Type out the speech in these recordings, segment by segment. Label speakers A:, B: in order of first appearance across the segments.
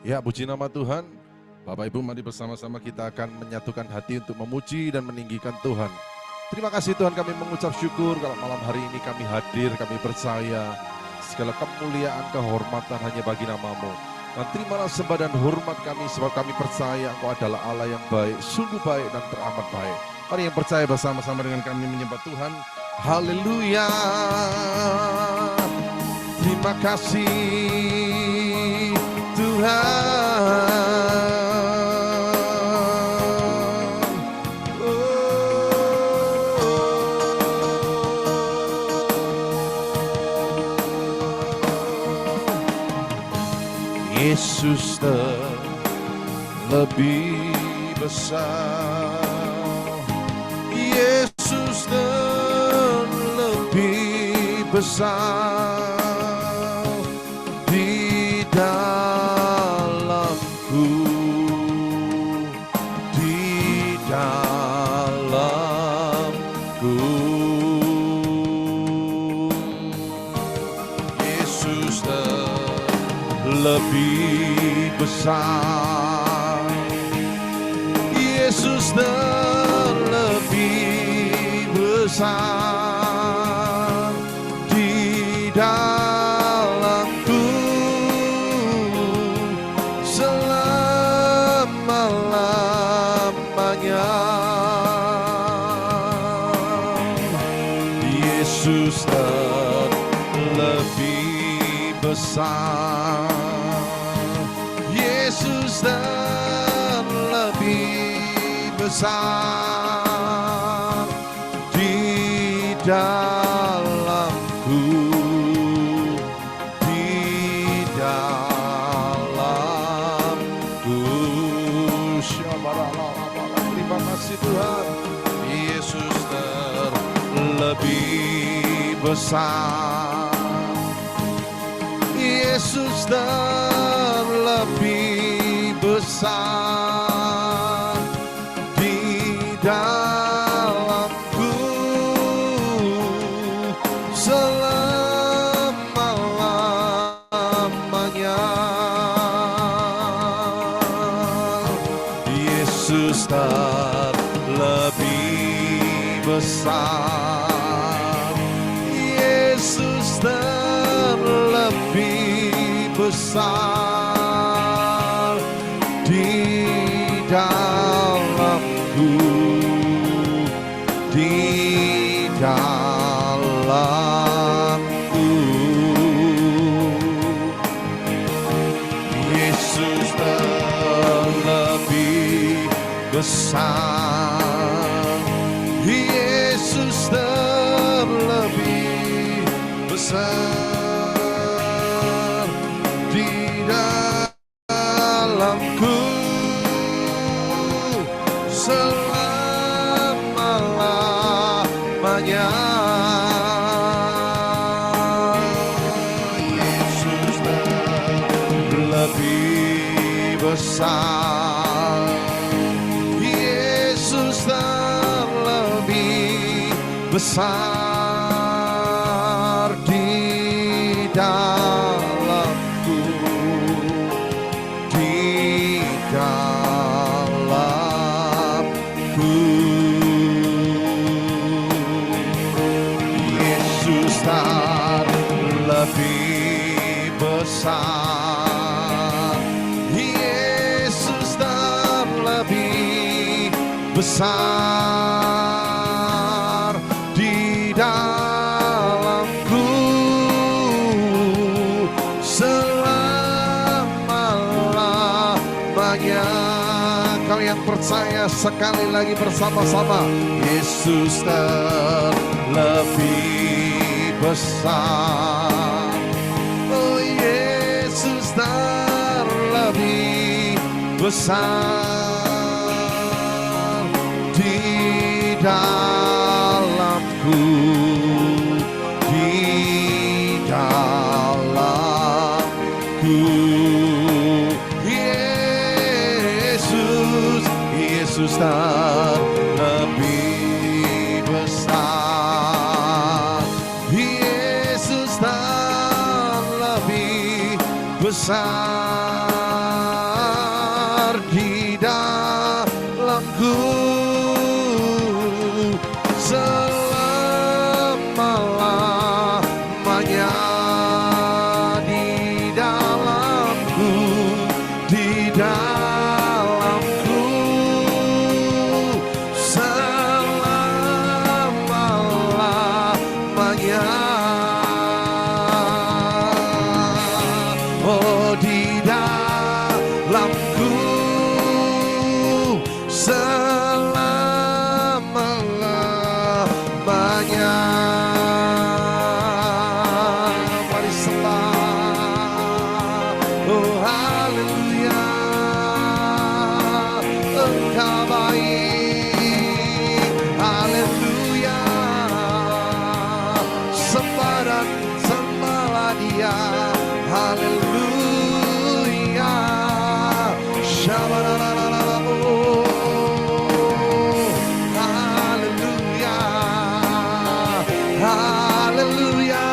A: Ya, puji nama Tuhan. Bapak Ibu, mari bersama-sama kita akan menyatukan hati untuk memuji dan meninggikan Tuhan. Terima kasih Tuhan, kami mengucap syukur kalau malam hari ini kami hadir, kami percaya segala kemuliaan, kehormatan hanya bagi nama-Mu. Dan terimalah sembah dan hormat kami sebab kami percaya Engkau adalah Allah yang baik, sungguh baik dan teramat baik. Mari yang percaya bersama-sama dengan kami menyembah Tuhan. Haleluya. Terima kasih Tuhan. Yesus lebih besar. Yesus lebih besar di dalamku, di dalamku. Yesus lebih besar. Yesus lebih besar di dalamku selama-lamanya. Yesus lebih besar. Yesus lebih besar di dalamku, di dalamku. Terima kasih Tuhan. Yesus lebih besar. Yesus lebih besar di dalamku selama-lamanya. Yesus lebih besar. Yesus lebih besar di dalamku, di dalamku. Yesus lebih besar. Yesus lebih besar di dalamku selama-lamanya. Yesus lebih besar. Yesus lebih besar di dalamku, di dalamku. Yesus lebih besar. Yesus lebih besar di dalamku selama-lamanya. Kau yang percaya sekali lagi bersama-sama. Yesus lebih besar. Oh, Yesus lebih besar di dalamku, di dalamku. Yesus lebih besar. Yesus besar di dalamku, selama-lamanya di dalamku, di dalamku, selama-lamanya. Oh, di dalamku selama-lamanya. Mari sembah. Oh, haleluya. Engkau baik. Haleluya. Sembah dan sembahlah Dia. Haleluya. Shabbat-a-la-la-la-la-la. Haleluya. Haleluya.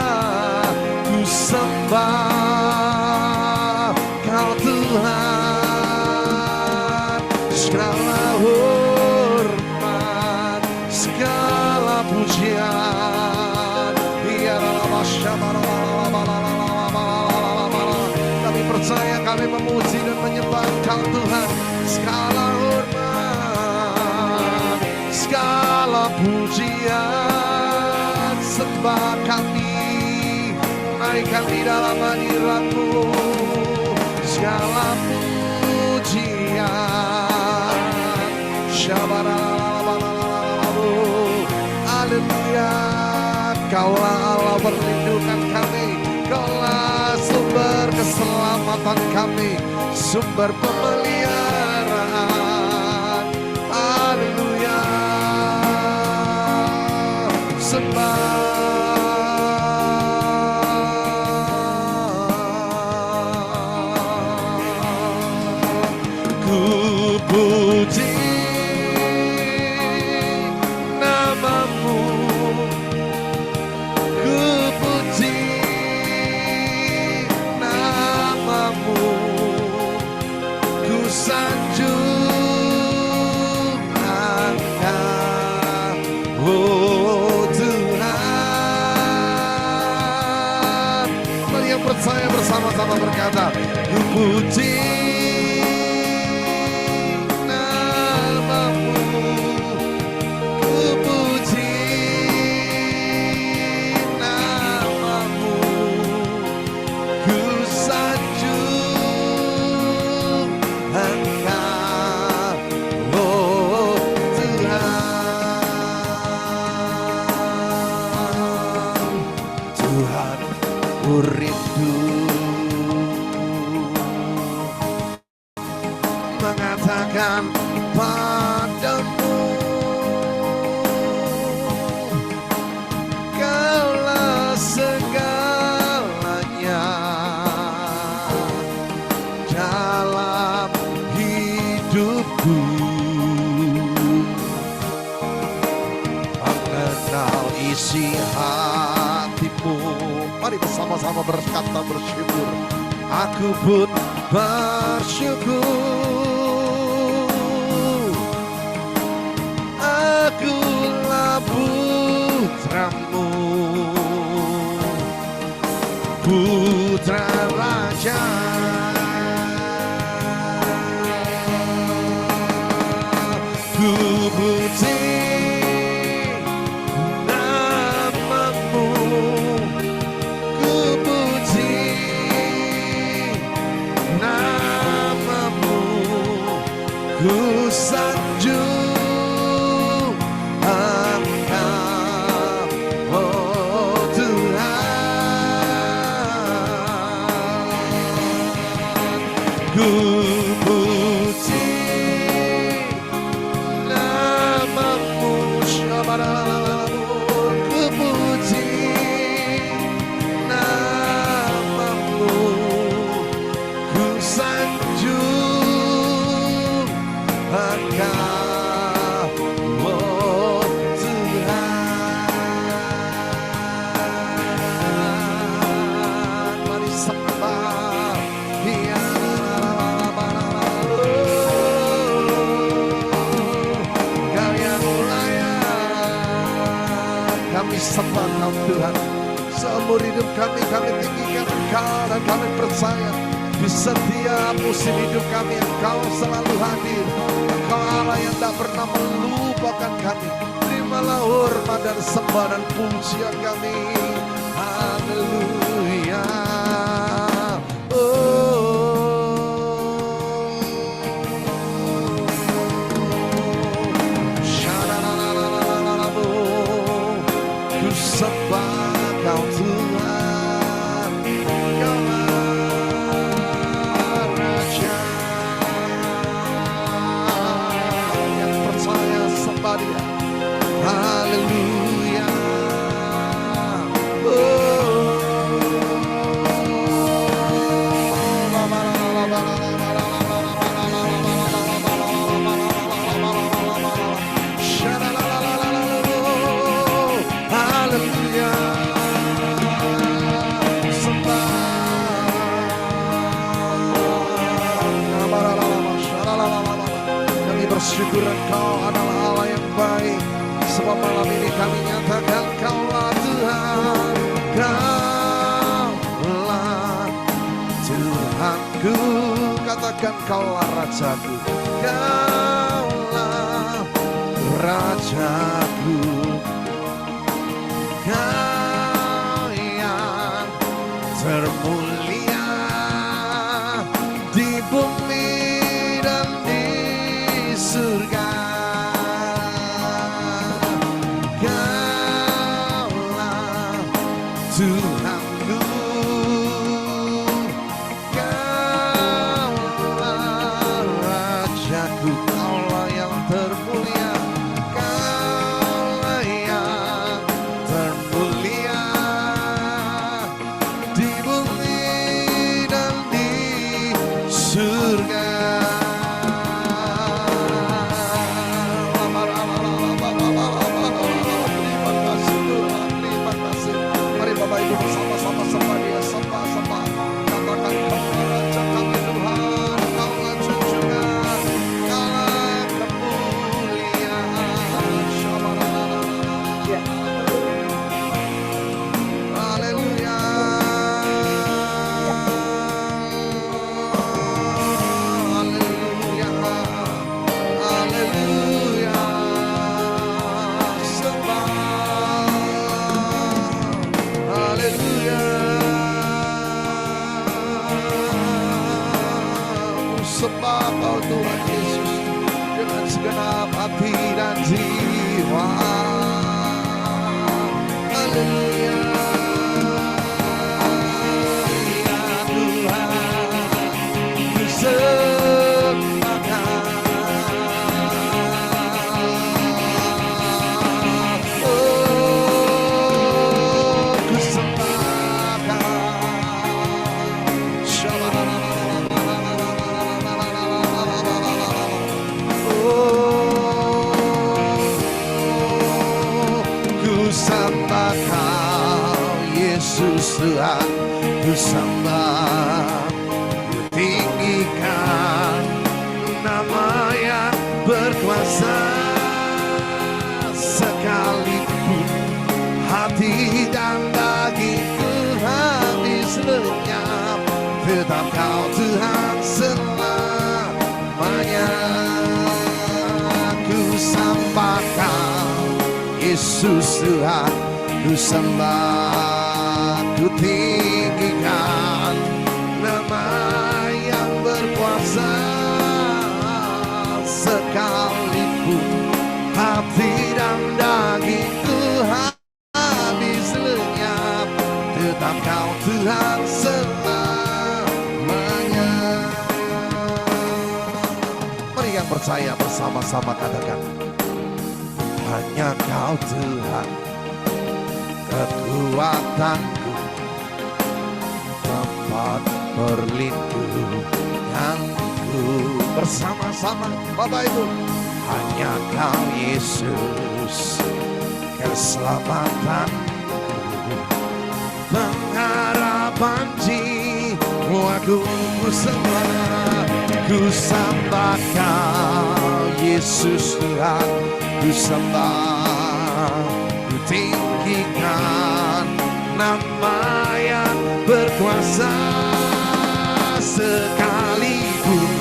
A: Ku sembah Kau Tuhan. Segala hormat, segala pujian. Ya Allah, kami percaya, kami memuji dan menyembah Kau Tuhan. Segala hormat, segala pujian, sembah kami naikkan di dalam hadirat-Mu. Segala pujian, Shabbat-a-la-la-la-la-la-la. Haleluya. Kaulah Allah perlindungan kami, Kaulah sumber keselamatan kami, sumber pemeliharaan. Haleluya. Sembah. Ku puji nama-Mu, ku puji nama-Mu, ku sanjung Engkau, oh Tuhan. Mari yang percaya bersama-sama berkata, ku puji nama-Mu, ku puji nama-Mu, ku sanjung Engkau, oh Tuhan. Tuhan, ku rindu mengatakan padamu, Kaulah segalanya dalam hidupku. Mengenal isi hatimu. Mari bersama-sama berkata bersyukur. Aku pun bersyukur. Akulah putra-Mu, putra raja. Ku puji nama-Mu, ku puji nama-Mu, ku sanjung Engkau, oh Tuhan. Ku puji nama-Mu, ku puji nama-Mu, ku sanjung Engkau, oh Tuhan. Mari sembah, sembah Kau Tuhan. Seumur hidup kami tinggikan Engkau dan kami percaya di setiap musim hidup kami Engkau selalu hadir. Engkau Allah yang tak pernah melupakan kami. Terimalah hormat dan sembah dan pujian kami. Haleluya. Ku sembah Kau Tuhan, Kaulah Raja. Yang percaya sembah Dia. Haleluya. Bersyukur Engkau adalah Allah yang baik. Sebab malam ini kami nyatakan Kaulah Tuhan, Kaulah Tuhanku. Katakan Kaulah Rajaku, Kaulah Rajaku. Kau yang termulia di bumi dan di surga. Kaulah Tuhanku, Kaulah Rajaku. Kaulah yang termulia, Kaulah yang termulia di bumi dan di surga. Bapak Ibu bersama-sama sembah Dia, sembah. Katakan Kaulah Raja kami Tuhan, Kaulah junjungan, Kaulah kemuliaan. Haleluya. Haleluya. Haleluya. Sembah. Haleluya. Sembah Kau Tuhan Yesus dengan segenap hati dan jiwa. Haleluya. Ya Tuhan, ku sembah Kau. Ku sembah Kau. Ku sembah Kau Yesus Tuhan, ku sembah, ku tinggikan nama yang berkuasa. Sekalipun hati dan dagingku habis lenyap, tetap Kau Tuhan selamanya. Ku sembah Kau Yesus Tuhan, ku sembah, ku tinggikan nama yang berkuasa. Sekalipun hati dan dagingku habis lenyap, tetap Kau Tuhan selamanya. Mari yang percaya bersama-sama katakan, hanya Kau Tuhan, kekuatanku, tempat perlindunganku. Bersama-sama Bapak Ibu, hanya Kau Yesus, keselamatanku, pengharapan jiwaku. Ku sembah Kau Yesus Tuhan, ku sembah, ku tinggi tinggikan nama yang berkuasa. Sekalipun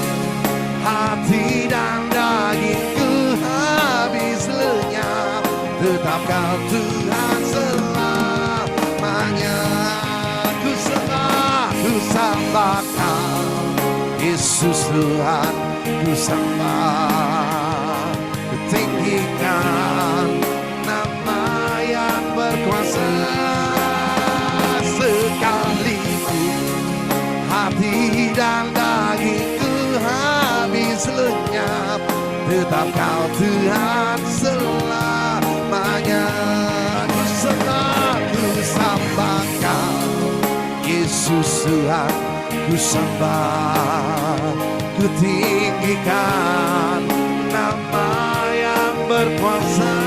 A: hati dan dagingku habis lenyap, tetap Kau Tuhan selamanya. Ku sembah Kau Yesus Tuhan, ku sembah, ku tinggikan nama yang berkuasa. Sekalipun hati dan dagingku habis lenyap, tetap Kau Tuhan selamanya. Ku sembah Kau Yesus Tuhan, ku sembah, ku tinggikan nama yang berkuasa.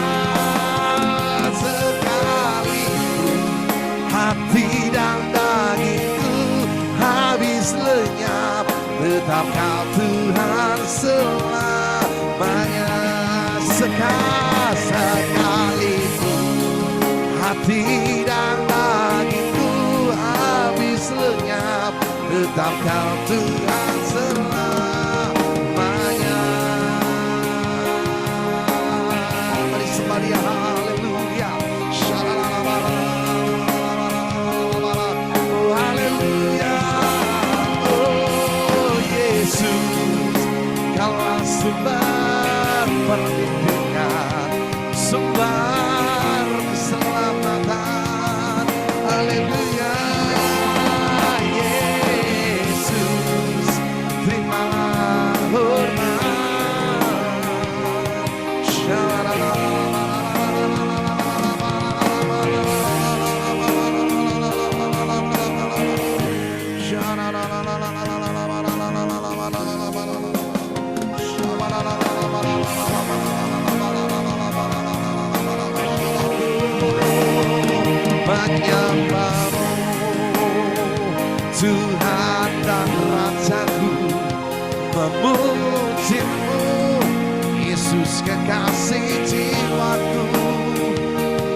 A: Sekalipun hati dan dagingku habis lenyap, tetap Kau Tuhan selamanya. Sekalipun hati dan dagingku habis lenyap, tetap Kau Tuhan selamanya. Mari sembah Dia, haleluya. Oh haleluya. Oh Yesus, Kaulah sumber perlindungan, sumber keselamatan. Haleluya. Menyembahmu Tuhan dan Rajaku, memujimu Yesus kekasih jiwaku,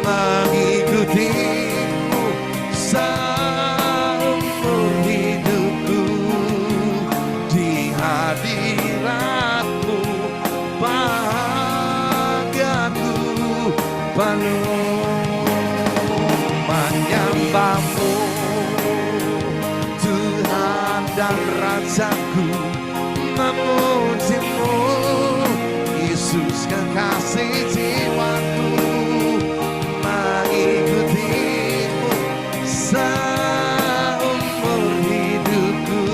A: mengikutimu seumur hidupku. Di hadiratmu bahagiaku penuh. Menyembahmu Tuhan dan Rajaku, memujimu Yesus kekasih jiwaku, mengikutimu seumur hidupku.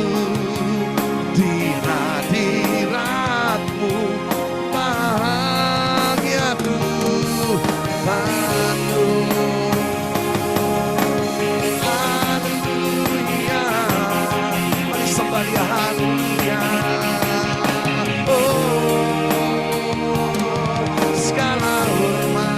A: Di hadiratmu bahagiaku penuh. Haleluya. Oh, segala hormat.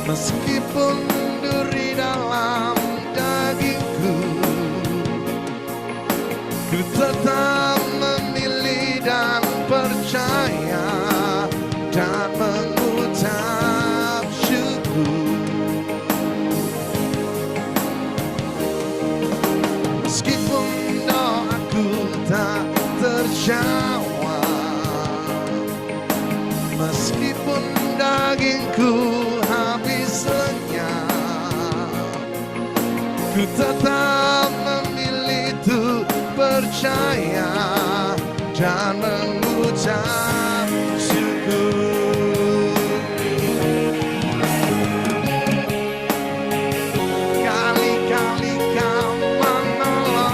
A: Meskipun duri dalam dagingku, ku tetap memilih dan percaya dan mengucap syukur. Meskipun doaku tak terjawab, meskipun dagingku habis lenyap, ku tetap memilih untuk percaya dan mengucap
B: mengucap syukur. Kali-kali Kau menolong,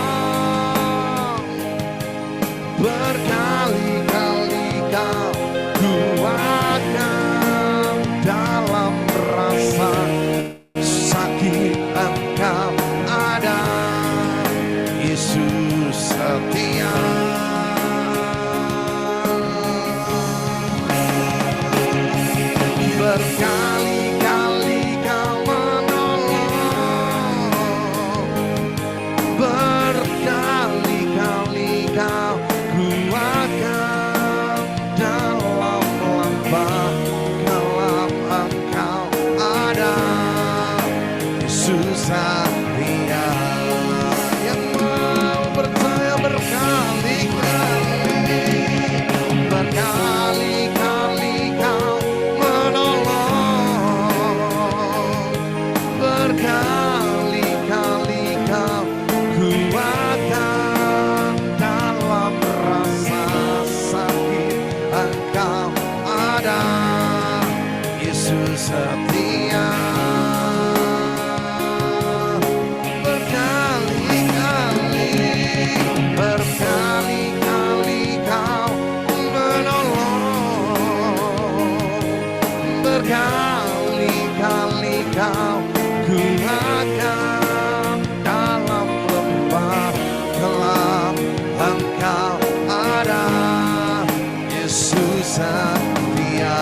B: berkali-kali Kau kuatkan dalam rasa sakit. Engkau ada, Yesus setia. Berkali-kali Kau menolong, berkali-kali Kau kuatkan dalam lembah gelap. Engkau ada, Yesus setia. Yang mau percaya berkali-kali, berkali-kali Kau menolong, berkali-kali Kau kuatkan dalam rasa sakit. Engkau ada, Yesus setia. Berkali-kali Kau menolong, berkali-kali Kau kuatkan dalam lembah gelap. Engkau ada, Yesus setia.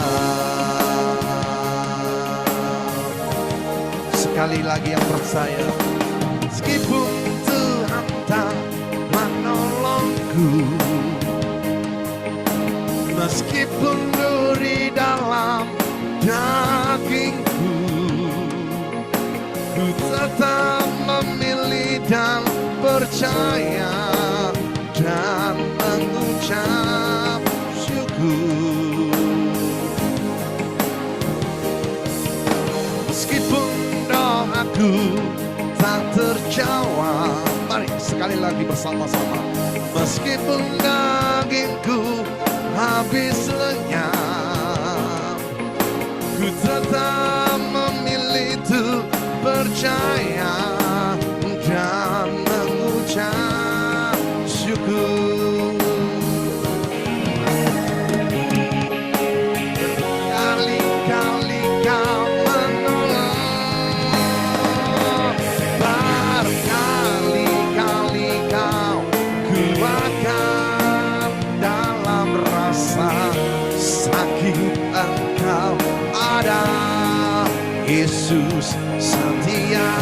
B: Sekali lagi yang percaya, meskipun Tuhan tak menolongku, meskipun duri dalam dagingku, ku tetap memilih dan percaya dan mengucap syukur. Meskipun doaku tak terjawab, mari sekali lagi bersama-sama. Meskipun dagingku habis lenyap, ku tetap memilih untuk percaya dan mengucap syukur. Berkali-kali Kau menolong, berkali-kali Kau kuatkan dalam rasa sakit. Engkau ada, Yesus setia.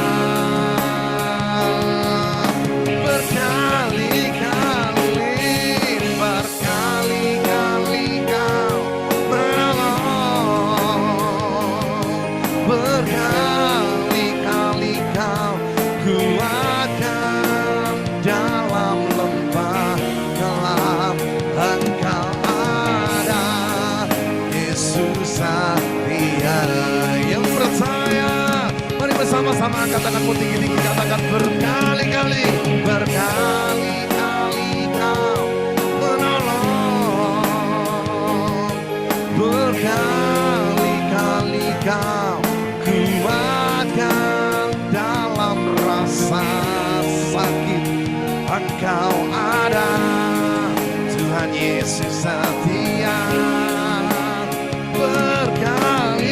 B: Berkali-kali, berkali-kali Kau menolong, berkali-kali Kau kuatkan dalam lembah gelap. Engkau ada, Yesus setia. Yang percaya, mari bersama-sama angkat tanganmu tinggi-tinggi, katakan berkali-kali, berkali-kali Kau menolong, berkali-kali Kau kuatkan dalam rasa sakit. Engkau ada, Tuhan Yesus setia. Berkali-kali,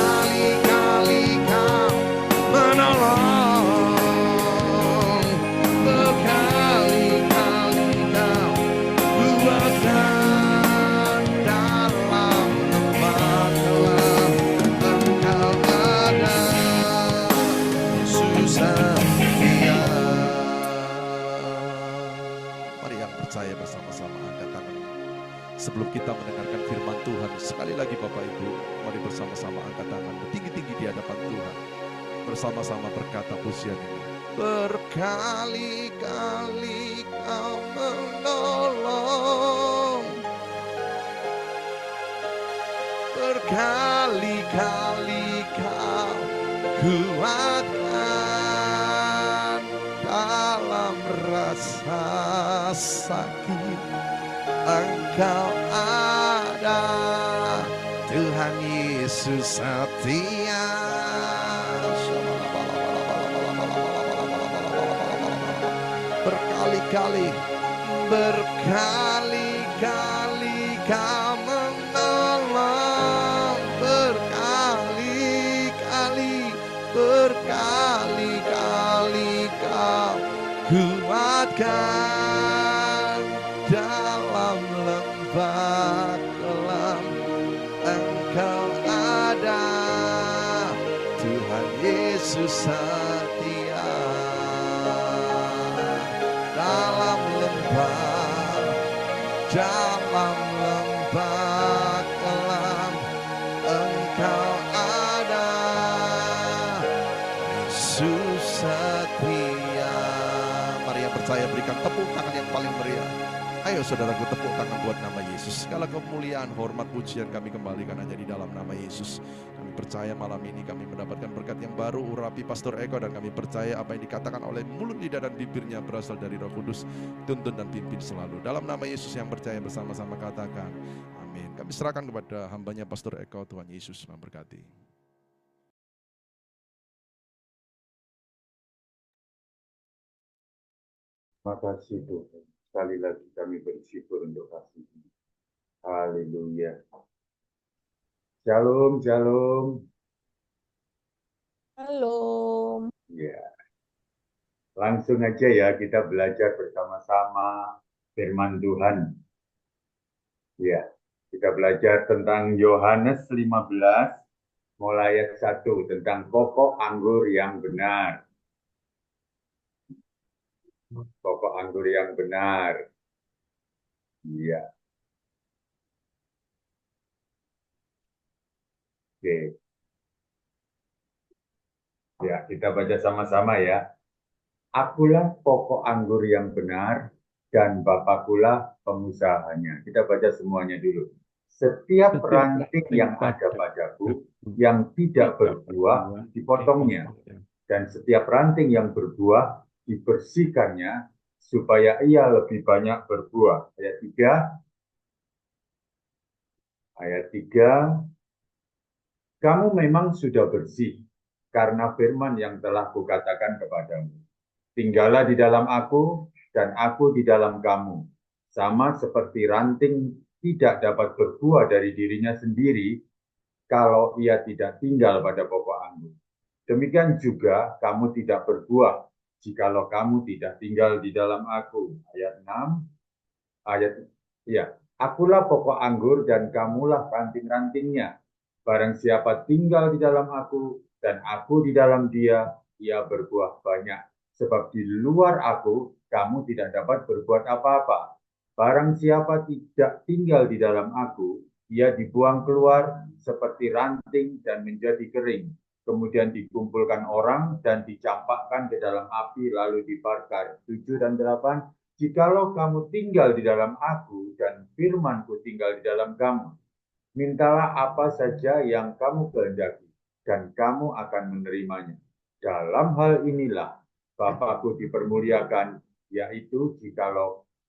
B: berkali-kali Kau menolong, berkali-kali Kau kuatkan dalam lembah gelap. Engkau ada, Yesus setia. Mari yang percaya bersama-sama angkat tangan. Sebelum kita mendengarkan firman Tuhan, sekali lagi Bapak Ibu, mari bersama-sama angkat tangan tinggi-tinggi di hadapan Tuhan. Bersama-sama berkata pujian ini. Berkali-kali Kau menolong, berkali-kali Kau kuatkan dalam dalam rasa sakit Engkau ada, Tuhan Yesus setia. Berkali-kali Kau menolong, berkali-kali Kau kuatkan dalam lembah kelam. Engkau ada, Tuhan Yesus setia. Dalam lembah kelam, Engkau ada, Yesus setia. Mari yang percaya berikan tepuk tangan yang paling meriah. Ayo saudaraku, tepuk tangan buat nama Yesus. Segala kemuliaan, hormat, pujian kami kembalikan hanya di dalam nama Yesus. Kami percaya malam ini kami mendapatkan berkat yang baru, urapi Pastor Eko, dan kami percaya apa yang dikatakan oleh mulut, lidah, dan bibirnya berasal dari Roh Kudus. Tuntun dan pimpin selalu. Dalam nama Yesus yang percaya bersama-sama katakan amin. Kami serahkan kepada hambanya Pastor Eko. Tuhan Yesus memberkati.
C: Terima kasih Tuhan. Sekali lagi kami bersyukur untuk kasih-Mu. Haleluya. Shalom, shalom.
D: Halo.
C: Ya, langsung aja ya kita belajar bersama-sama firman Tuhan. Ya, kita belajar tentang Yohanes 15, mulai ayat 1, tentang pokok anggur yang benar. Pokok anggur yang benar. Iya. Oke. Ya, kita baca sama-sama ya. Akulah pokok anggur yang benar dan Bapakulah pengusahanya. Kita baca semuanya dulu. Setiap ranting yang ada padaku yang tidak berbuah dipotongnya, dan setiap ranting yang berbuah dibersihkannya supaya ia lebih banyak berbuah. Ayat 3. Kamu memang sudah bersih karena firman yang telah kukatakan kepadamu. Tinggallah di dalam aku dan aku di dalam kamu. Sama seperti ranting tidak dapat berbuah dari dirinya sendiri kalau ia tidak tinggal pada pokok anggur. Demikian juga kamu tidak berbuah jikalau kamu tidak tinggal di dalam aku. Ayat 6. Akulah pokok anggur dan kamulah ranting-rantingnya. Barang siapa tinggal di dalam aku dan aku di dalam dia, ia berbuah banyak. Sebab di luar aku, kamu tidak dapat berbuat apa-apa. Barang siapa tidak tinggal di dalam aku, ia dibuang keluar seperti ranting dan menjadi kering. Kemudian dikumpulkan orang dan dicampakkan ke dalam api lalu dibakar. 7 dan 8. Jikalau kamu tinggal di dalam aku dan firman-Ku tinggal di dalam kamu, mintalah apa saja yang kamu kehendaki, dan kamu akan menerimanya. Dalam hal inilah Bapa-Ku dipermuliakan, yaitu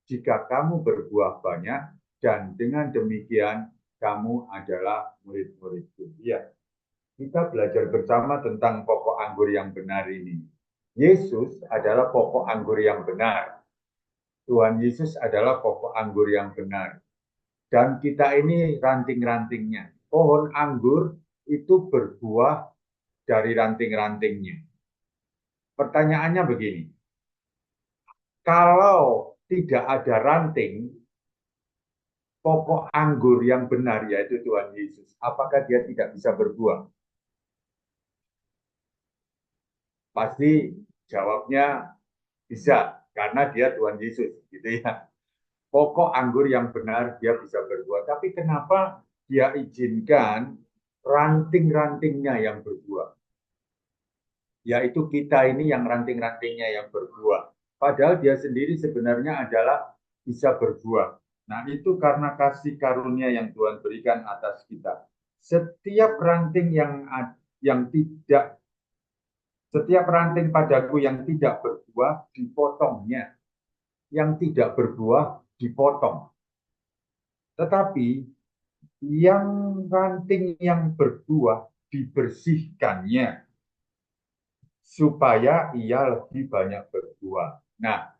C: jika kamu berbuah banyak, dan dengan demikian kamu adalah murid-murid-Ku. Ya, kita belajar bersama tentang pokok anggur yang benar ini. Yesus adalah pokok anggur yang benar. Tuhan Yesus adalah pokok anggur yang benar. Dan kita ini ranting-rantingnya. Pohon anggur itu berbuah dari ranting-rantingnya. Pertanyaannya begini. Kalau tidak ada ranting, pokok anggur yang benar yaitu Tuhan Yesus, apakah dia tidak bisa berbuah? Pasti jawabnya bisa, karena dia Tuhan Yesus, gitu ya. Pokok anggur yang benar dia bisa berbuah. Tapi kenapa dia izinkan ranting-rantingnya yang berbuah? Yaitu kita ini yang ranting-rantingnya yang berbuah. Padahal dia sendiri sebenarnya adalah bisa berbuah. Nah, itu karena kasih karunia yang Tuhan berikan atas kita. Setiap ranting yang tidak Setiap ranting padaku yang tidak berbuah, dipotongnya. Yang tidak berbuah, dipotong. Tetapi yang ranting yang berbuah, dibersihkannya. Supaya ia lebih banyak berbuah. Nah,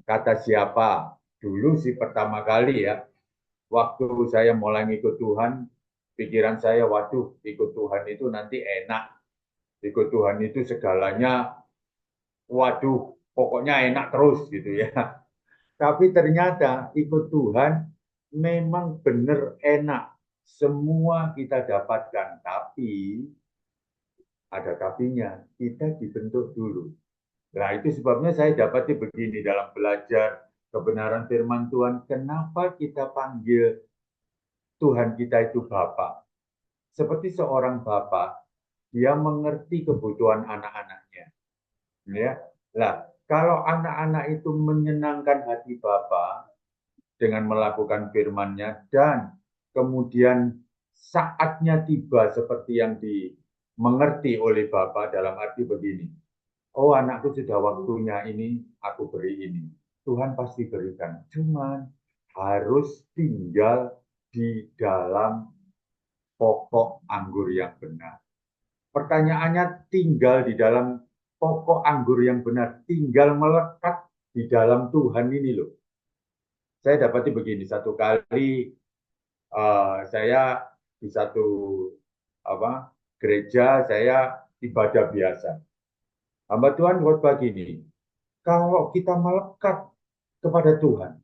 C: kata siapa? Dulu sih pertama kali ya, waktu saya mulai ngikut Tuhan, pikiran saya, waduh, ikut Tuhan itu nanti enak. Ikut Tuhan itu segalanya, waduh, pokoknya enak terus gitu ya. Tapi ternyata ikut Tuhan memang benar enak. Semua kita dapatkan, tapi ada tapinya, kita dibentuk dulu. Nah, itu sebabnya saya dapati begini dalam belajar kebenaran firman Tuhan. Kenapa kita panggil Tuhan kita itu Bapa? Seperti seorang Bapa, dia mengerti kebutuhan anak-anaknya. Ya, lah kalau anak-anak itu menyenangkan hati Bapa dengan melakukan firman-Nya dan kemudian saatnya tiba seperti yang dimengerti oleh Bapa dalam arti begini. Oh, anakku sudah waktunya ini, aku beri ini. Tuhan pasti berikan. Cuman harus tinggal di dalam pokok anggur yang benar. Pertanyaannya tinggal di dalam pokok anggur yang benar. Tinggal melekat di dalam Tuhan ini loh. Saya dapati begini, satu kali saya di satu gereja, saya ibadah biasa. Hamba Tuhan khotbah gini, kalau kita melekat kepada Tuhan,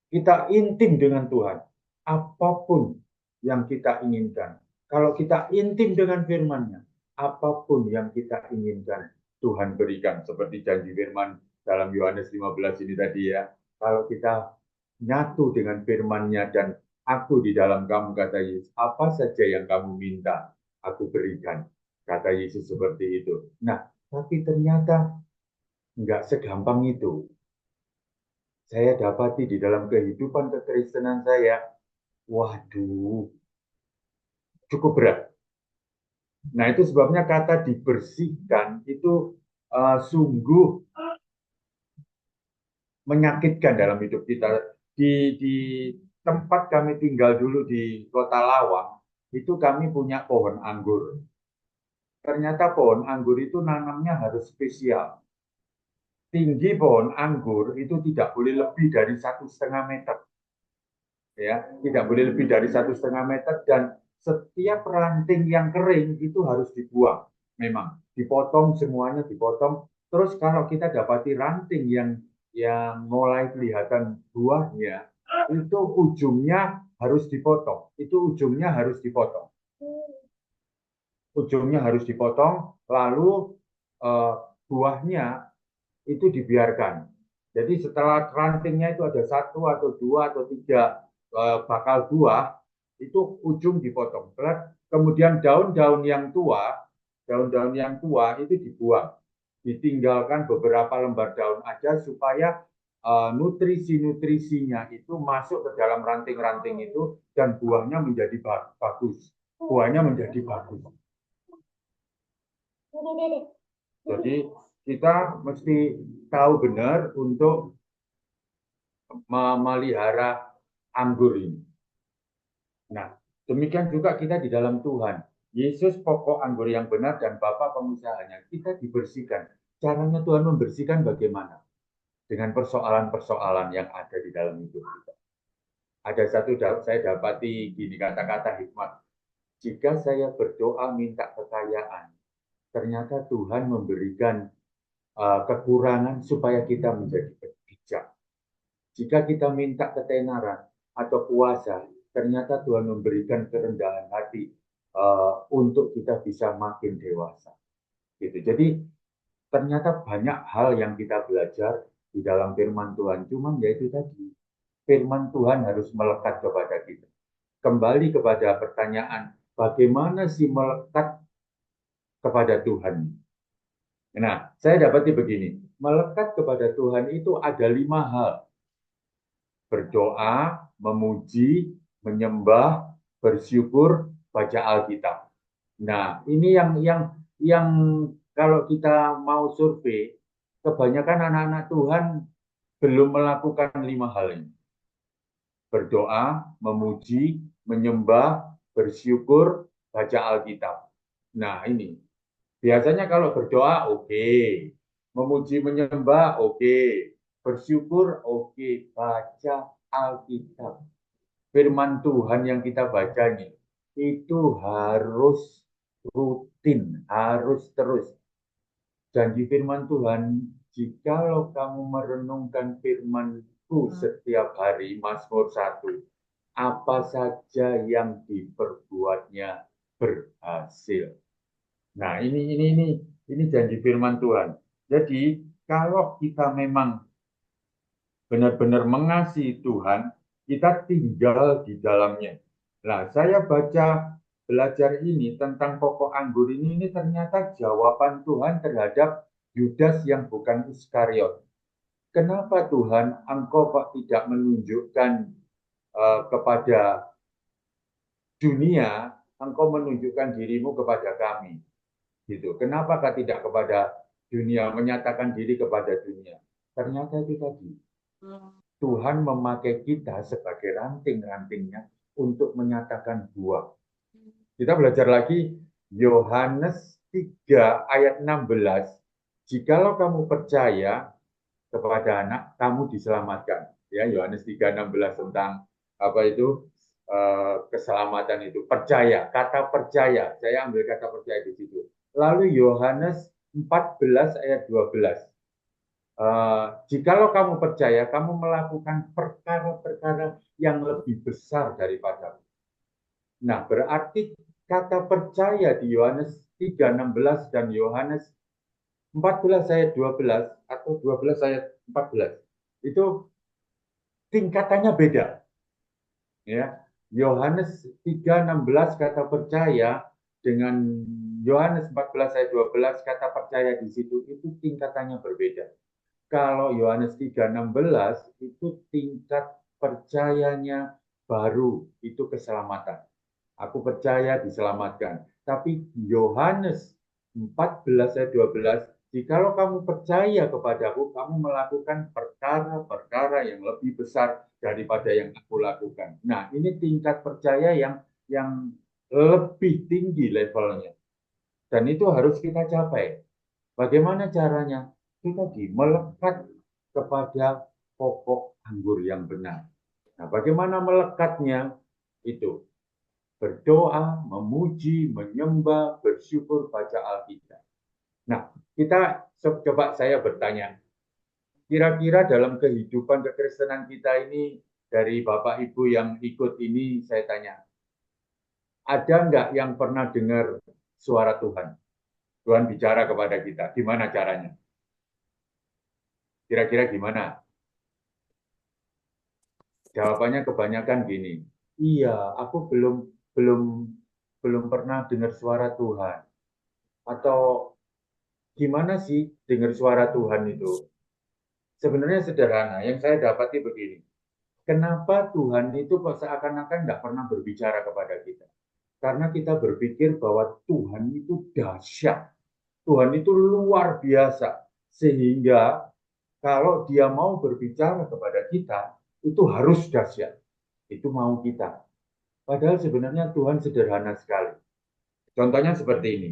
C: kita intim dengan Tuhan, apapun yang kita inginkan. Kalau kita intim dengan firman-Nya, apapun yang kita inginkan, Tuhan berikan. Seperti janji firman dalam Yohanes 15 ini tadi ya. Kalau kita nyatu dengan firman-Nya dan aku di dalam kamu, kata Yesus, apa saja yang kamu minta, aku berikan. Kata Yesus seperti itu. Nah, tapi ternyata nggak segampang itu. Saya dapati di dalam kehidupan kekristenan saya, waduh, cukup berat. Nah, itu sebabnya kata dibersihkan itu sungguh menyakitkan dalam hidup kita. Di tempat kami tinggal dulu di Kota Lawang, itu kami punya pohon anggur. Ternyata pohon anggur itu nanamnya harus spesial. Tinggi pohon anggur itu tidak boleh lebih dari 1,5 meter. Ya, tidak boleh lebih dari 1,5 meter dan setiap ranting yang kering itu harus dibuang. Memang dipotong semuanya dipotong. Terus kalau kita dapati ranting yang mulai kelihatan buahnya, itu ujungnya harus dipotong. Itu ujungnya harus dipotong. Ujungnya harus dipotong, lalu buahnya itu dibiarkan. Jadi setelah rantingnya itu ada 1 atau 2 atau 3 bakal buah, itu ujung dipotong. Kemudian daun-daun yang tua itu dibuang, ditinggalkan beberapa lembar daun aja supaya nutrisi-nutrisinya itu masuk ke dalam ranting-ranting itu dan buahnya menjadi bagus. Buahnya menjadi bagus. Jadi kita mesti tahu benar untuk memelihara anggur ini. Nah, demikian juga kita di dalam Tuhan. Yesus pokok anggur yang benar dan Bapa pengusahanya. Kita dibersihkan. Caranya Tuhan membersihkan bagaimana? Dengan persoalan-persoalan yang ada di dalam hidup kita. Ada satu saya dapati gini kata-kata hikmat. Jika saya berdoa minta kekayaan, ternyata Tuhan memberikan kekurangan supaya kita menjadi bijak. Jika kita minta ketenaran atau kuasa, ternyata Tuhan memberikan kerendahan hati untuk kita bisa makin dewasa. Gitu. Jadi ternyata banyak hal yang kita belajar di dalam firman Tuhan. Cuman yaitu tadi, firman Tuhan harus melekat kepada kita. Kembali kepada pertanyaan, bagaimana sih melekat kepada Tuhan? Nah, saya dapati begini, melekat kepada Tuhan itu ada 5 hal. Berdoa, memuji, menyembah, bersyukur, baca Alkitab. Nah, ini yang kalau kita mau survei, kebanyakan anak-anak Tuhan belum melakukan 5 hal ini. Berdoa, memuji, menyembah, bersyukur, baca Alkitab. Nah ini, biasanya kalau berdoa oke, memuji menyembah oke, bersyukur oke, baca Alkitab. Firman Tuhan yang kita baca ini itu harus rutin, harus terus. Janji firman Tuhan, jikalau kamu merenungkan firman-Ku setiap hari, Mazmur 1, apa saja yang diperbuatnya berhasil. Nah, ini janji firman Tuhan. Jadi, kalau kita memang benar-benar mengasihi Tuhan, kita tinggal di dalamnya. Nah, saya belajar ini tentang pokok anggur ini ternyata jawaban Tuhan terhadap Yudas yang bukan Iskariot. Kenapa Tuhan, Engkau kok tidak menunjukkan kepada dunia, Engkau menunjukkan dirimu kepada kami? Gitu. Kenapa tidak kepada dunia, menyatakan diri kepada dunia? Ternyata itu tadi. Tuhan memakai kita sebagai ranting-rantingnya untuk menyatakan buah. Kita belajar lagi Yohanes 3 ayat 16. Jikalau kamu percaya kepada anak, kamu diselamatkan. Ya, Yohanes 3:16 tentang apa itu keselamatan itu. Percaya, kata percaya. Saya ambil kata percaya di situ. Lalu Yohanes 14 ayat 12. Jikalau kamu percaya, kamu melakukan perkara-perkara yang lebih besar daripada. Nah, berarti kata percaya di Yohanes 3:16 dan Yohanes 14 ayat 12 atau 12 ayat 14 itu tingkatannya beda. Ya, Yohanes 3:16 kata percaya dengan Yohanes 14 ayat 12 kata percaya di situ itu tingkatannya berbeda. Kalau Yohanes 3:16 itu tingkat percayanya baru, itu keselamatan. Aku percaya diselamatkan. Tapi Yohanes 14 ayat 12, jikalau kamu percaya kepadaku, kamu melakukan perkara-perkara yang lebih besar daripada yang aku lakukan. Nah, ini tingkat percaya yang lebih tinggi levelnya. Dan itu harus kita capai. Bagaimana caranya? Kita melekat kepada pokok anggur yang benar. Nah, bagaimana melekatnya? Itu berdoa, memuji, menyembah, bersyukur, baca Alkitab. Nah, coba saya bertanya, kira-kira dalam kehidupan kekristenan kita ini, dari Bapak Ibu yang ikut ini, saya tanya, ada nggak yang pernah dengar suara Tuhan? Tuhan bicara kepada kita, gimana caranya? Kira-kira gimana? Jawabannya kebanyakan gini, iya, aku belum pernah dengar suara Tuhan. Atau gimana sih dengar suara Tuhan itu? Sebenarnya sederhana, yang saya dapati begini. Kenapa Tuhan itu kok seakan-akan tidak pernah berbicara kepada kita? Karena kita berpikir bahwa Tuhan itu dahsyat. Tuhan itu luar biasa. Sehingga kalau dia mau berbicara kepada kita, itu harus dahsyat. Itu mau kita. Padahal sebenarnya Tuhan sederhana sekali. Contohnya seperti ini.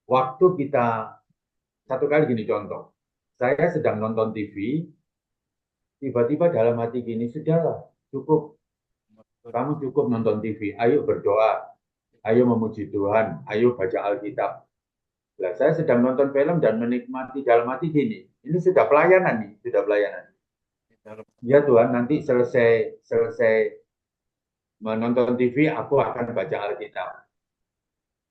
C: Waktu kita, satu kali gini contoh. Saya sedang nonton TV, tiba-tiba dalam hati gini, sudahlah, cukup. Kamu cukup nonton TV, ayo berdoa, ayo memuji Tuhan, ayo baca Alkitab. Nah, saya sedang nonton film dan menikmati dalam hati gini, ini sudah pelayanan nih, sudah pelayanan. Ya Tuhan, nanti selesai menonton TV, aku akan baca Alkitab.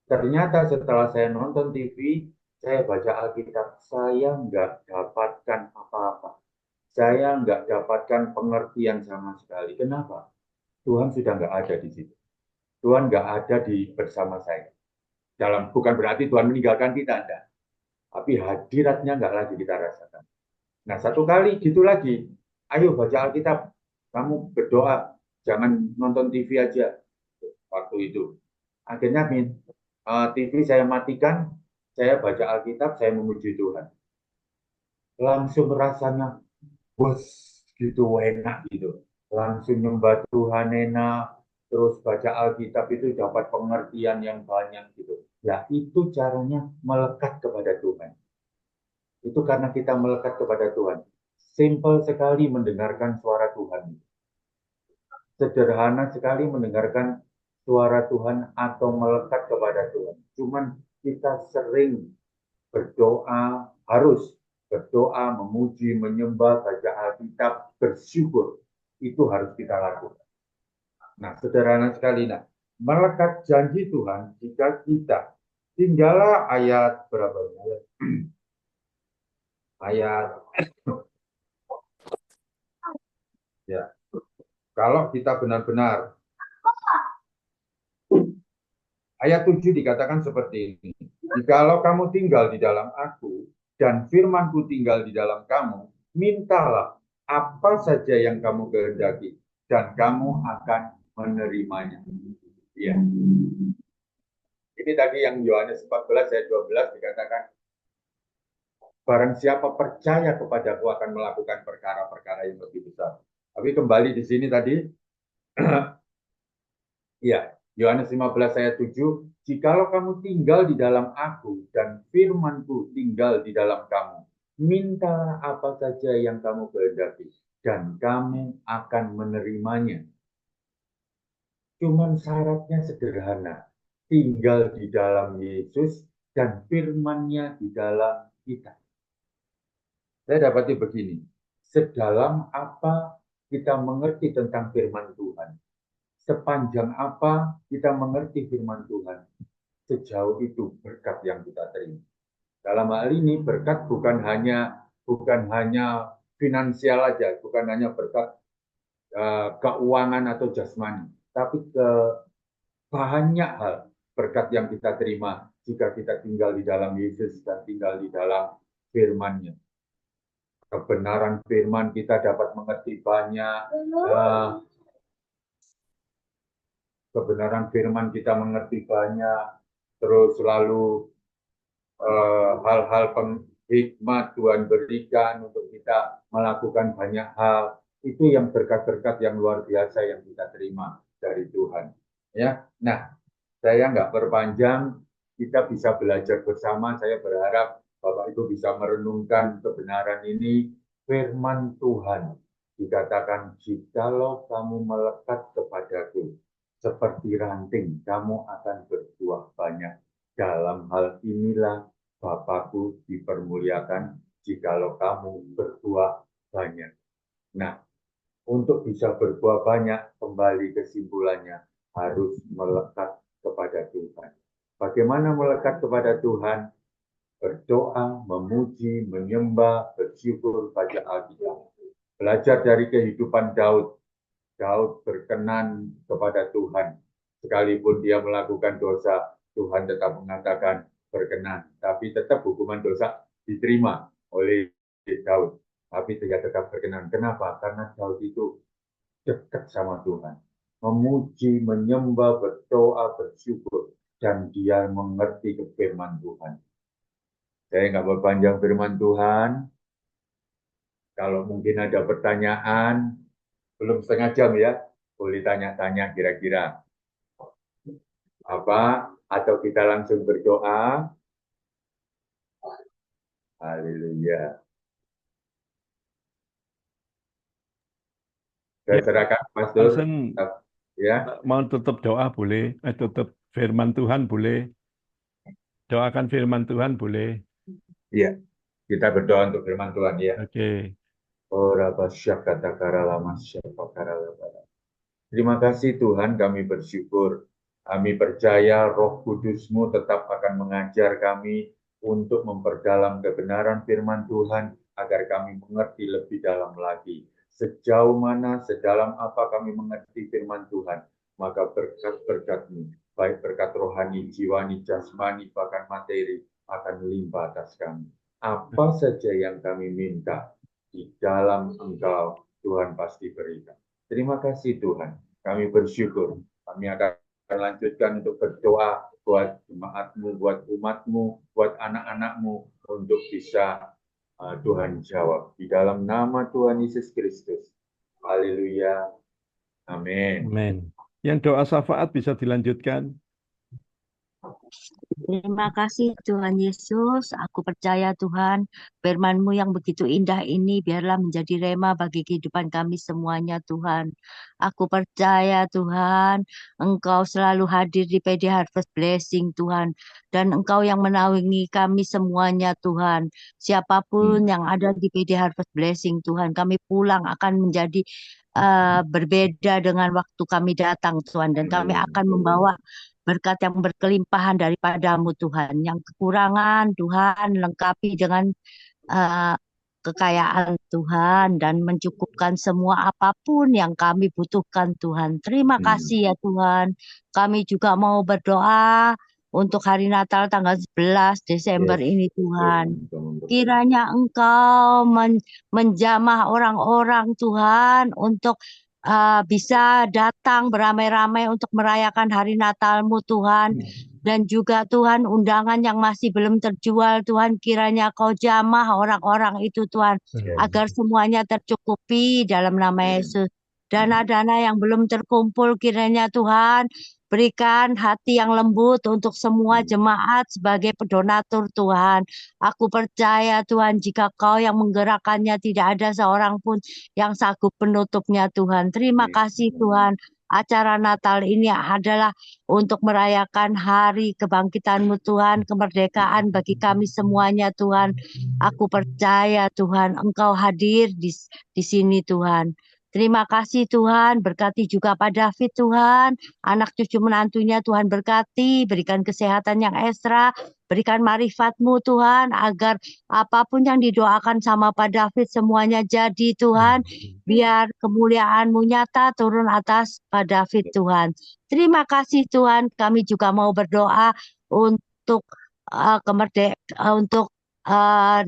C: Ternyata setelah saya nonton TV, saya baca Alkitab, saya nggak dapatkan apa-apa. Saya nggak dapatkan pengertian sama sekali. Kenapa? Tuhan sudah nggak ada di situ. Tuhan nggak ada bersama saya. Bukan berarti Tuhan meninggalkan kita, enggak. Tapi hadiratnya nggak lagi kita rasakan. Nah, satu kali gitu lagi. Ayo baca Alkitab. Kamu berdoa. Jangan nonton TV aja. Waktu itu. Akhirnya TV saya matikan. saya baca Alkitab, saya memuji Tuhan. Langsung rasanya, bos, gitu enak gitu. Langsung nyembah Tuhan enak, terus baca Alkitab itu dapat pengertian yang banyak gitu. Ya itu caranya melekat kepada Tuhan. Itu karena kita melekat kepada Tuhan. Simple sekali mendengarkan suara Tuhan. Sederhana sekali mendengarkan suara Tuhan atau melekat kepada Tuhan. Cuman kita sering berdoa, harus berdoa, memuji, menyembah, baca Alkitab, bersyukur. Itu harus kita lakukan. Nah, sederhana sekali. Nah, melekat janji Tuhan jika kita tinggallah ayat berapa ini? Ayat ya. Kalau kita benar-benar ayat 7 dikatakan seperti ini. Jikalau kamu tinggal di dalam aku dan firmanku tinggal di dalam kamu, mintalah apa saja yang kamu kehendaki dan kamu akan menerimanya. Ya. Ini tadi yang Yohanes 14 ayat 12 dikatakan, barang siapa percaya kepadaku akan melakukan perkara-perkara yang lebih besar. Tapi kembali di sini tadi, ya, Yohanes 15 ayat 7, jikalau kamu tinggal di dalam aku dan firmanku tinggal di dalam kamu, mintalah apa saja yang kamu kehendaki dan kamu akan menerimanya. Cuman syaratnya sederhana, tinggal di dalam Yesus dan firman-Nya di dalam kita. Saya dapati begini, sedalam apa kita mengerti tentang firman Tuhan, sepanjang apa kita mengerti firman Tuhan, sejauh itu berkat yang kita terima. Dalam hal ini berkat bukan hanya finansial aja, bukan hanya berkat keuangan atau jasmani, tapi ke banyak hal berkat yang kita terima jika kita tinggal di dalam Yesus dan tinggal di dalam firman-Nya. Kebenaran firman kita dapat mengerti banyak, kebenaran firman kita mengerti banyak, terus selalu hal-hal hikmat Tuhan berikan untuk kita melakukan banyak hal. Itu yang berkat-berkat yang luar biasa yang kita terima dari Tuhan. Ya, nah saya nggak perpanjang, kita bisa belajar bersama. Saya berharap Bapak Ibu bisa merenungkan kebenaran ini. Firman Tuhan dikatakan, jikalau kamu melekat kepadaku, seperti ranting, kamu akan berbuah banyak. Dalam hal inilah Bapakku dipermuliakan, jikalau kamu berbuah banyak. Nah, untuk bisa berbuah banyak, kembali kesimpulannya, harus melekat kepada Tuhan. Bagaimana melekat kepada Tuhan? Berdoa, memuji, menyembah, bersyukur, baca Alkitab. Belajar dari kehidupan Daud. Daud berkenan kepada Tuhan. Sekalipun dia melakukan dosa, Tuhan tetap mengatakan berkenan. Tapi tetap hukuman dosa diterima oleh Daud. Tapi dia tetap berkenan. Kenapa? Karena Daud itu dekat sama Tuhan. Memuji, menyembah, berdoa, bersyukur. Dan dia mengerti firman Tuhan. Saya nggak berpanjang firman Tuhan. Kalau mungkin ada pertanyaan, belum setengah jam ya, boleh tanya-tanya kira-kira apa, atau kita langsung berdoa. Haleluya. Saya
D: Ya,
C: serahkan Pastor.
D: langsung
C: Ya,
D: mau tutup doa boleh, tutup firman Tuhan boleh, doakan firman Tuhan boleh.
C: iya. Kita berdoa untuk firman Tuhan ya.
D: Oke.
C: Terima kasih Tuhan, kami bersyukur. Kami percaya Roh Kudus-Mu tetap akan mengajar kami untuk memperdalam kebenaran firman Tuhan agar kami mengerti lebih dalam lagi. Sejauh mana, sedalam apa kami mengerti firman Tuhan, maka berkat-berkat-Mu, baik berkat rohani, jiwani, jasmani, bahkan materi, akan melimpah atas kami. Apa saja yang kami minta, di dalam Engkau, Tuhan pasti berikan. Terima kasih Tuhan, kami bersyukur. Kami akan lanjutkan untuk berdoa buat jemaatmu, buat umatmu, buat anak-anakmu untuk bisa Tuhan jawab. Di dalam nama Tuhan Yesus Kristus. Haleluya. Amin.
D: Amin. Yang doa syafaat bisa dilanjutkan.
E: Terima kasih Tuhan Yesus, aku percaya Tuhan, firman-Mu yang begitu indah ini biarlah menjadi rema bagi kehidupan kami semuanya Tuhan. Aku percaya Tuhan, Engkau selalu hadir di PD Harvest Blessing Tuhan. Dan Engkau yang menaungi kami semuanya Tuhan. Siapapun yang ada di PD Harvest Blessing Tuhan, kami pulang akan menjadi berbeda dengan waktu kami datang Tuhan. Dan kami akan membawa berkat yang berkelimpahan daripadamu Tuhan. Yang kekurangan Tuhan lengkapi dengan eh, kekayaan Tuhan dan mencukupkan semua apapun yang kami butuhkan Tuhan. Terima kasih ya Tuhan. Kami juga mau berdoa untuk hari Natal tanggal 11 Desember ini Tuhan. Kiranya Engkau menjamah orang-orang Tuhan untuk bisa datang beramai-ramai untuk merayakan hari Natalmu Tuhan. Dan juga Tuhan undangan yang masih belum terjual Tuhan kiranya Kau jamah orang-orang itu Tuhan. Agar semuanya tercukupi dalam nama Yesus. Dana-dana yang belum terkumpul kiranya Tuhan berikan hati yang lembut untuk semua jemaat sebagai pedonatur Tuhan. Aku percaya Tuhan jika Kau yang menggerakkannya tidak ada seorang pun yang sanggup penutupnya Tuhan. Terima kasih Tuhan. Acara Natal ini adalah untuk merayakan hari kebangkitan-Mu Tuhan, kemerdekaan bagi kami semuanya Tuhan. Aku percaya Tuhan Engkau hadir di sini Tuhan. Terima kasih Tuhan, berkati juga Pak David Tuhan, anak cucu menantunya Tuhan berkati, berikan kesehatan yang ekstra, berikan marifat-Mu Tuhan, agar apapun yang didoakan sama Pak David semuanya jadi Tuhan, biar kemuliaan-Mu nyata turun atas Pak David Tuhan. Terima kasih Tuhan, kami juga mau berdoa untuk untuk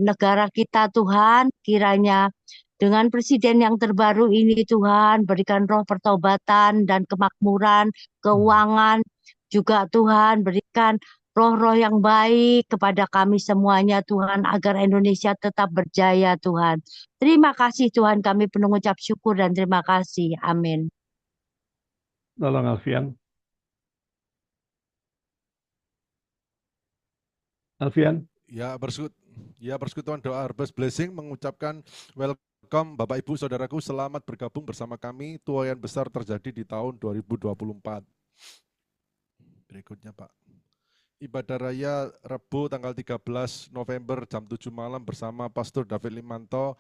E: negara kita Tuhan, kiranya dengan presiden yang terbaru ini Tuhan, berikan roh pertobatan dan kemakmuran, keuangan, juga Tuhan berikan roh-roh yang baik kepada kami semuanya Tuhan, agar Indonesia tetap berjaya Tuhan. Terima kasih Tuhan, kami penuh ucap syukur dan terima kasih. Amin.
D: Tolong Alfian. Alfian.
A: Ya, persekutuan doa Harvest Blessing mengucapkan welcome Bapak Ibu Saudaraku, selamat bergabung bersama kami. Tuaian besar terjadi di tahun 2024. Berikutnya Pak. Ibadah Raya Rabu tanggal 13 November jam 7 malam bersama Pastor David Limanto.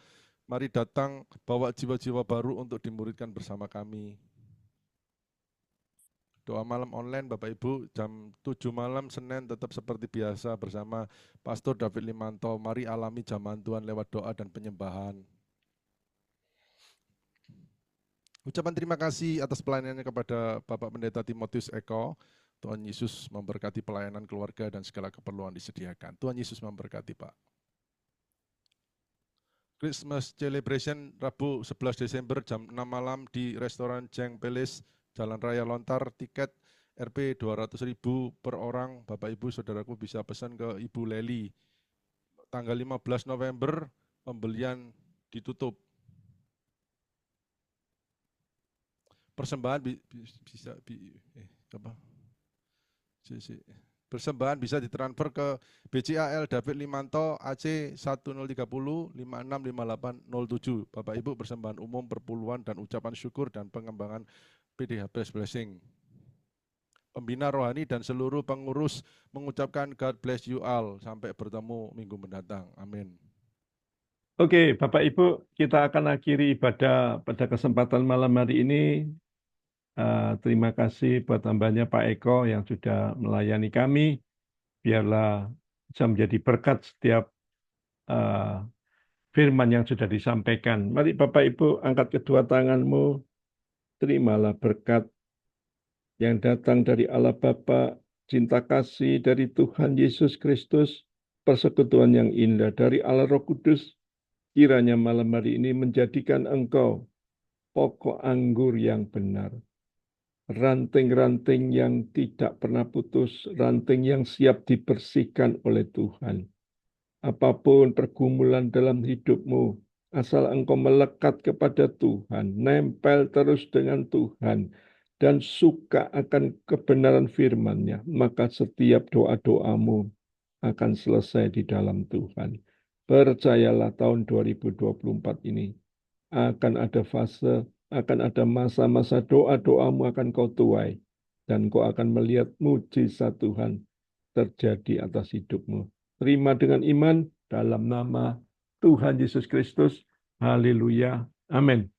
A: Mari datang bawa jiwa-jiwa baru untuk dimuridkan bersama kami. Doa malam online Bapak Ibu jam 7 malam Senin tetap seperti biasa bersama Pastor David Limanto. Mari alami jamahan Tuhan lewat doa dan penyembahan. Ucapan terima kasih atas pelayanannya kepada Bapak Pendeta Timotius Eko. Tuhan Yesus memberkati pelayanan keluarga dan segala keperluan disediakan. Tuhan Yesus memberkati Pak. Christmas Celebration Rabu 11 Desember jam 6 malam di restoran Jeng Palace, Jalan Raya Lontar, tiket Rp 200.000 per orang. Bapak Ibu Saudaraku bisa pesan ke Ibu Leli. Tanggal 15 November pembelian ditutup. Persembahan persembahan bisa ditransfer ke BCAL David Limanto AC 1030 565807. Bapak Ibu, persembahan umum, perpuluhan dan ucapan syukur dan pengembangan PD Harvest Blessing. Pembina rohani dan seluruh pengurus mengucapkan God bless you all. Sampai bertemu minggu mendatang. Amin.
D: Oke, Bapak Ibu, kita akan akhiri ibadah pada kesempatan malam hari ini. Terima kasih buat tambahnya Pak Eko yang sudah melayani kami. Biarlah bisa menjadi berkat setiap firman yang sudah disampaikan. Mari Bapak Ibu angkat kedua tanganmu. Terimalah berkat yang datang dari Allah Bapa, cinta kasih dari Tuhan Yesus Kristus, persekutuan yang indah dari Allah Roh Kudus. Kiranya malam hari ini menjadikan engkau pokok anggur yang benar. ranting-ranting yang tidak pernah putus, ranting yang siap dibersihkan oleh Tuhan. Apapun pergumulan dalam hidupmu, asal engkau melekat kepada Tuhan, nempel terus dengan Tuhan, dan suka akan kebenaran firman-Nya, maka setiap doa-doamu akan selesai di dalam Tuhan. Percayalah tahun 2024 ini akan ada fase, akan ada masa-masa doa-doamu akan kau tuai, dan kau akan melihat mujizat Tuhan terjadi atas hidupmu. Terima dengan iman dalam nama Tuhan Yesus Kristus. Haleluya. Amin.